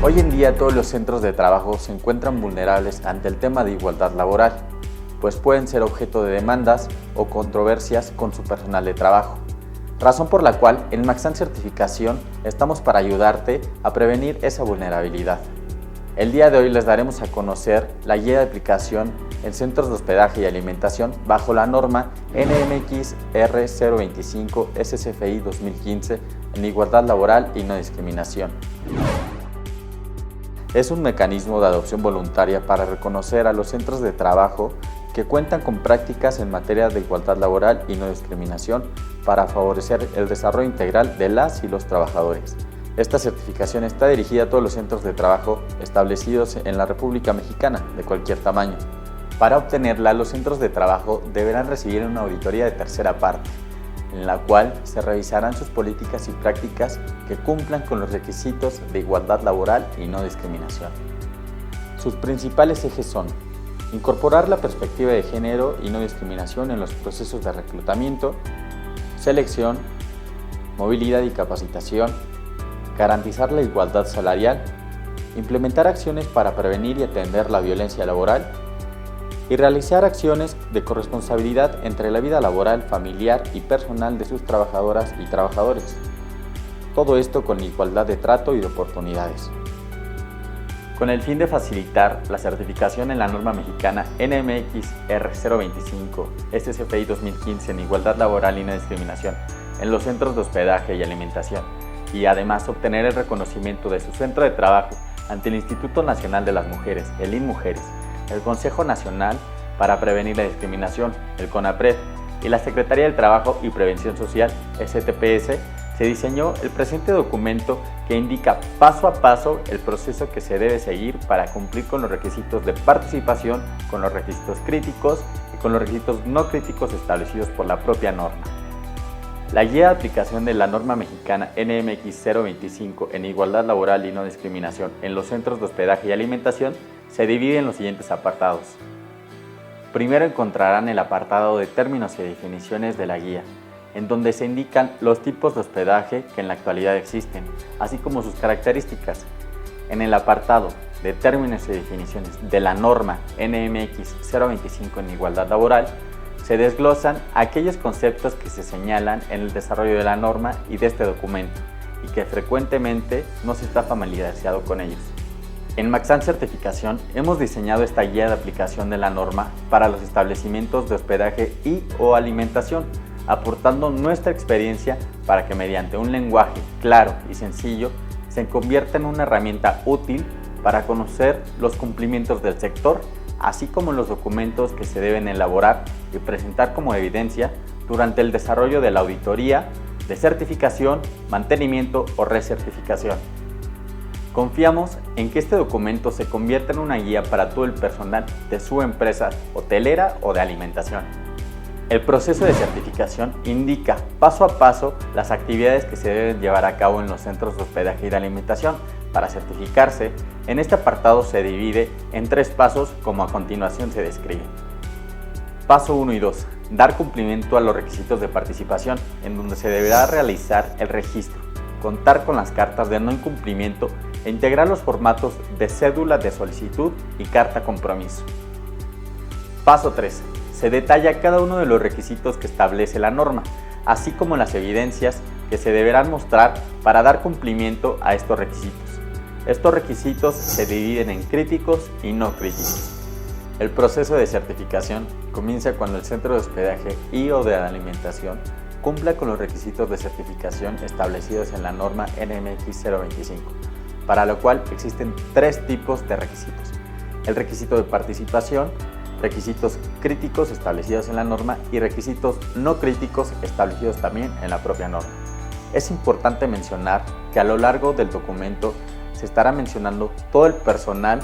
Hoy en día todos los centros de trabajo se encuentran vulnerables ante el tema de igualdad laboral, pues pueden ser objeto de demandas o controversias con su personal de trabajo. Razón por la cual en Maxan Certificación estamos para ayudarte a prevenir esa vulnerabilidad. El día de hoy les daremos a conocer la guía de aplicación en centros de hospedaje y alimentación bajo la norma NMX R025 SCFI 2015 en igualdad laboral y no discriminación. Es un mecanismo de adopción voluntaria para reconocer a los centros de trabajo que cuentan con prácticas en materia de igualdad laboral y no discriminación para favorecer el desarrollo integral de las y los trabajadores. Esta certificación está dirigida a todos los centros de trabajo establecidos en la República Mexicana de cualquier tamaño. Para obtenerla, los centros de trabajo deberán recibir una auditoría de tercera parte, en la cual se revisarán sus políticas y prácticas que cumplan con los requisitos de igualdad laboral y no discriminación. Sus principales ejes son: incorporar la perspectiva de género y no discriminación en los procesos de reclutamiento, selección, movilidad y capacitación, garantizar la igualdad salarial, implementar acciones para prevenir y atender la violencia laboral y realizar acciones de corresponsabilidad entre la vida laboral, familiar y personal de sus trabajadoras y trabajadores. Todo esto con igualdad de trato y de oportunidades. Con el fin de facilitar la certificación en la norma mexicana NMX R025 SCFI 2015 en igualdad laboral y no discriminación en los centros de hospedaje y alimentación, y además obtener el reconocimiento de su centro de trabajo ante el Instituto Nacional de las Mujeres, el INMujeres, el Consejo Nacional para Prevenir la Discriminación, el CONAPRED, y la Secretaría del Trabajo y Prevención Social, STPS, se diseñó el presente documento que indica paso a paso el proceso que se debe seguir para cumplir con los requisitos de participación, con los requisitos críticos y con los requisitos no críticos establecidos por la propia norma. La guía de aplicación de la norma mexicana NMX 025 en igualdad laboral y no discriminación en los centros de hospedaje y alimentación se divide en los siguientes apartados. Primero encontrarán el apartado de términos y definiciones de la guía, en donde se indican los tipos de hospedaje que en la actualidad existen, así como sus características. En el apartado de términos y definiciones de la norma NMX 025 en igualdad laboral, se desglosan aquellos conceptos que se señalan en el desarrollo de la norma y de este documento, y que frecuentemente no se está familiarizado con ellos. En Maxan Certificación hemos diseñado esta guía de aplicación de la norma para los establecimientos de hospedaje y o alimentación, aportando nuestra experiencia para que mediante un lenguaje claro y sencillo se convierta en una herramienta útil para conocer los cumplimientos del sector, así como los documentos que se deben elaborar y presentar como evidencia durante el desarrollo de la auditoría, de certificación, mantenimiento o recertificación. Confiamos en que este documento se convierta en una guía para todo el personal de su empresa hotelera o de alimentación. El proceso de certificación indica paso a paso las actividades que se deben llevar a cabo en los centros de hospedaje y de alimentación. Para certificarse, en este apartado se divide en 3 pasos como a continuación se describe. Paso 1 y 2. Dar cumplimiento a los requisitos de participación, en donde se deberá realizar el registro, contar con las cartas de no incumplimiento e integrar los formatos de cédula de solicitud y carta compromiso. Paso 3. Se detalla cada uno de los requisitos que establece la norma, así como las evidencias que se deberán mostrar para dar cumplimiento a estos requisitos. Estos requisitos se dividen en críticos y no críticos. El proceso de certificación comienza cuando el centro de hospedaje y o de alimentación cumpla con los requisitos de certificación establecidos en la norma NMX 025, para lo cual existen 3 tipos de requisitos: el requisito de participación, requisitos críticos establecidos en la norma y requisitos no críticos establecidos también en la propia norma. Es importante mencionar que a lo largo del documento se estará mencionando todo el personal,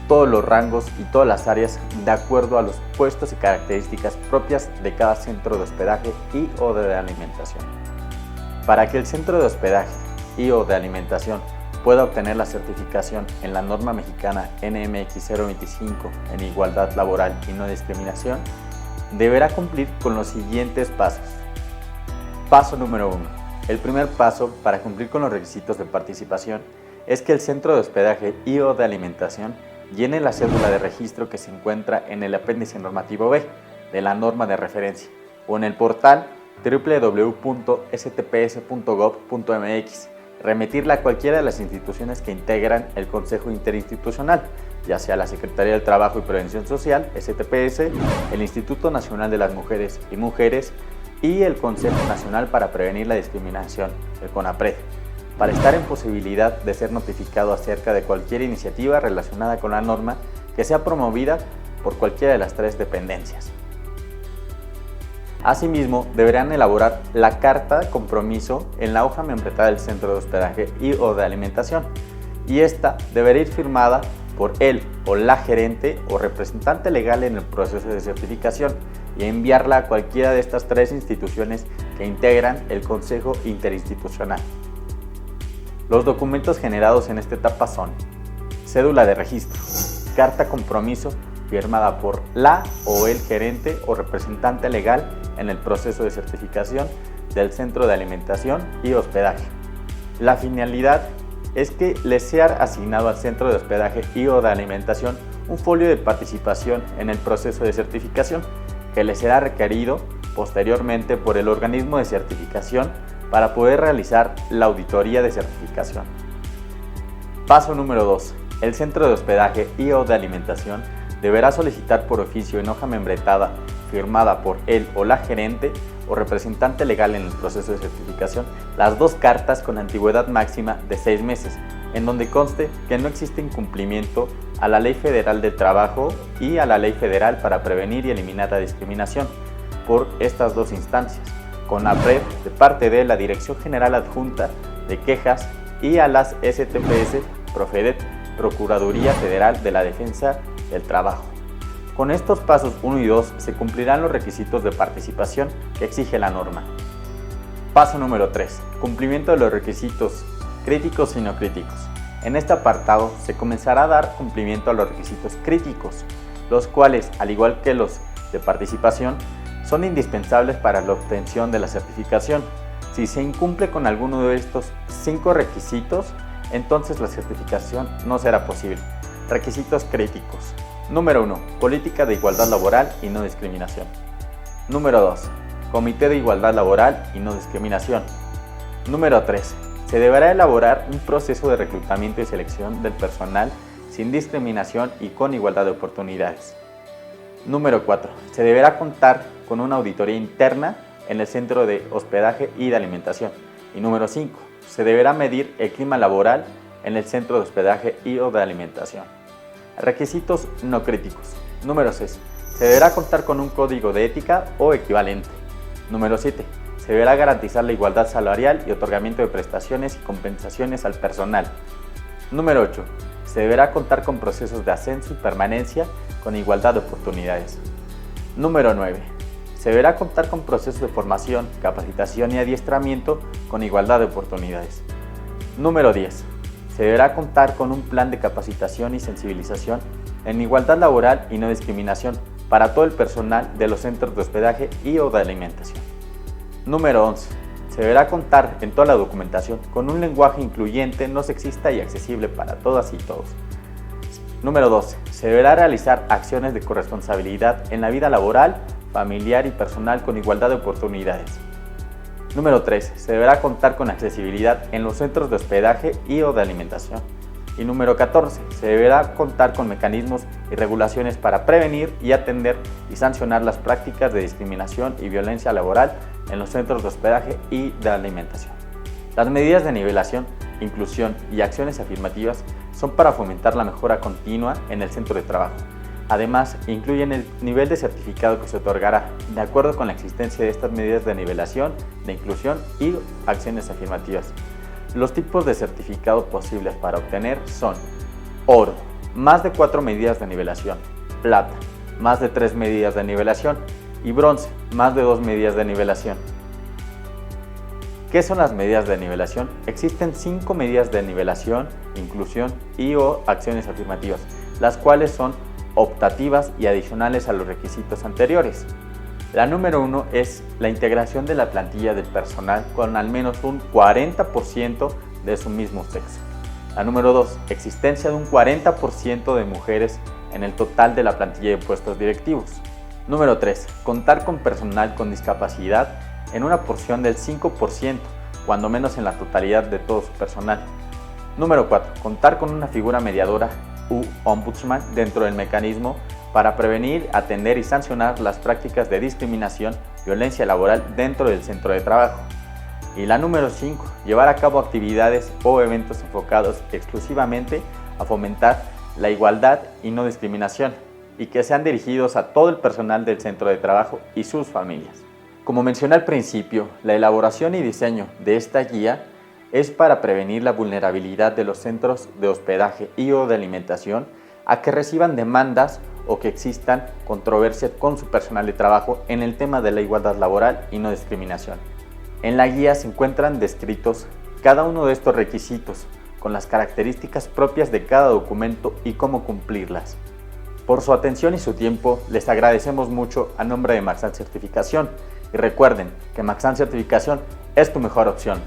todos los rangos y todas las áreas de acuerdo a los puestos y características propias de cada centro de hospedaje y o de alimentación. Para que el centro de hospedaje y o de alimentación pueda obtener la certificación en la norma mexicana NMX 025 en igualdad laboral y no discriminación, deberá cumplir con los siguientes pasos. Paso número 1. El primer paso para cumplir con los requisitos de participación es que el centro de hospedaje y/o de alimentación llene la cédula de registro que se encuentra en el apéndice normativo B de la norma de referencia o en el portal www.stps.gov.mx, remitirla a cualquiera de las instituciones que integran el Consejo Interinstitucional, ya sea la Secretaría del Trabajo y Prevención Social, STPS, el Instituto Nacional de las Mujeres y el Consejo Nacional para Prevenir la Discriminación, el CONAPRED, para estar en posibilidad de ser notificado acerca de cualquier iniciativa relacionada con la norma que sea promovida por cualquiera de las tres dependencias. Asimismo, deberán elaborar la carta de compromiso en la hoja membretada del centro de hospedaje y/o de alimentación, y esta deberá ir firmada por él o la gerente o representante legal en el proceso de certificación y enviarla a cualquiera de estas tres instituciones que integran el Consejo Interinstitucional. Los documentos generados en esta etapa son: cédula de registro, carta compromiso firmada por la o el gerente o representante legal en el proceso de certificación del centro de alimentación y hospedaje. La finalidad es que les sea asignado al centro de hospedaje y/o de alimentación un folio de participación en el proceso de certificación que les será requerido posteriormente por el organismo de certificación para poder realizar la auditoría de certificación. Paso número 2. El centro de hospedaje y/o de alimentación deberá solicitar por oficio en hoja membretada firmada por él o la gerente o representante legal en el proceso de certificación las dos cartas con antigüedad máxima de 6 meses, en donde conste que no existe incumplimiento a la Ley Federal del Trabajo y a la Ley Federal para Prevenir y Eliminar la Discriminación por estas dos instancias, CONAPRED de parte de la Dirección General Adjunta de Quejas y a las STPS, PROFEDET, Procuraduría Federal de la Defensa del Trabajo. Con estos pasos 1 y 2 se cumplirán los requisitos de participación que exige la norma. Paso número 3. Cumplimiento de los requisitos críticos y no críticos. En este apartado se comenzará a dar cumplimiento a los requisitos críticos, los cuales, al igual que los de participación, son indispensables para la obtención de la certificación. Si se incumple con alguno de estos 5 requisitos, entonces la certificación no será posible. Requisitos críticos. Número 1. Política de igualdad laboral y no discriminación. Número 2. Comité de igualdad laboral y no discriminación. Número 3. Se deberá elaborar un proceso de reclutamiento y selección del personal sin discriminación y con igualdad de oportunidades. Número 4. Se deberá contar con una auditoría interna en el centro de hospedaje y de alimentación. Y número 5. Se deberá medir el clima laboral en el centro de hospedaje y/o de alimentación. Requisitos no críticos. Número 6. Se deberá contar con un código de ética o equivalente. Número 7. Se deberá garantizar la igualdad salarial y otorgamiento de prestaciones y compensaciones al personal. Número 8. Se deberá contar con procesos de ascenso y permanencia con igualdad de oportunidades. Número 9. Se deberá contar con procesos de formación, capacitación y adiestramiento con igualdad de oportunidades. Número 10. Se deberá contar con un plan de capacitación y sensibilización en igualdad laboral y no discriminación para todo el personal de los centros de hospedaje y/o de alimentación. Número 11. Se deberá contar en toda la documentación con un lenguaje incluyente, no sexista y accesible para todas y todos. Número 12. Se deberá realizar acciones de corresponsabilidad en la vida laboral, familiar y personal con igualdad de oportunidades. Número 13. Se deberá contar con accesibilidad en los centros de hospedaje y/o de alimentación. Y número 14. Se deberá contar con mecanismos y regulaciones para prevenir y atender y sancionar las prácticas de discriminación y violencia laboral en los centros de hospedaje y de alimentación. Las medidas de nivelación, inclusión y acciones afirmativas son para fomentar la mejora continua en el centro de trabajo. Además, incluyen el nivel de certificado que se otorgará de acuerdo con la existencia de estas medidas de nivelación, de inclusión y acciones afirmativas. Los tipos de certificado posibles para obtener son: oro, más de 4 medidas de nivelación; plata, más de 3 medidas de nivelación; y bronce, más de 2 medidas de nivelación. ¿Qué son las medidas de nivelación? Existen 5 medidas de nivelación, inclusión y/o acciones afirmativas, las cuales son optativas y adicionales a los requisitos anteriores. La número 1 es la integración de la plantilla del personal con al menos un 40% de su mismo sexo. La número 2, existencia de un 40% de mujeres en el total de la plantilla de puestos directivos. Número 3, contar con personal con discapacidad en una porción del 5%, cuando menos en la totalidad de todo su personal. Número 4, contar con una figura mediadora u ombudsman dentro del mecanismo para prevenir, atender y sancionar las prácticas de discriminación, violencia laboral dentro del centro de trabajo. Y la número 5, llevar a cabo actividades o eventos enfocados exclusivamente a fomentar la igualdad y no discriminación, y que sean dirigidos a todo el personal del centro de trabajo y sus familias. Como mencioné al principio, la elaboración y diseño de esta guía es para prevenir la vulnerabilidad de los centros de hospedaje y o de alimentación a que reciban demandas o que existan controversias con su personal de trabajo en el tema de la igualdad laboral y no discriminación. En la guía se encuentran descritos cada uno de estos requisitos, con las características propias de cada documento y cómo cumplirlas. Por su atención y su tiempo, les agradecemos mucho a nombre de Maxan Certificación y recuerden que Maxan Certificación es tu mejor opción.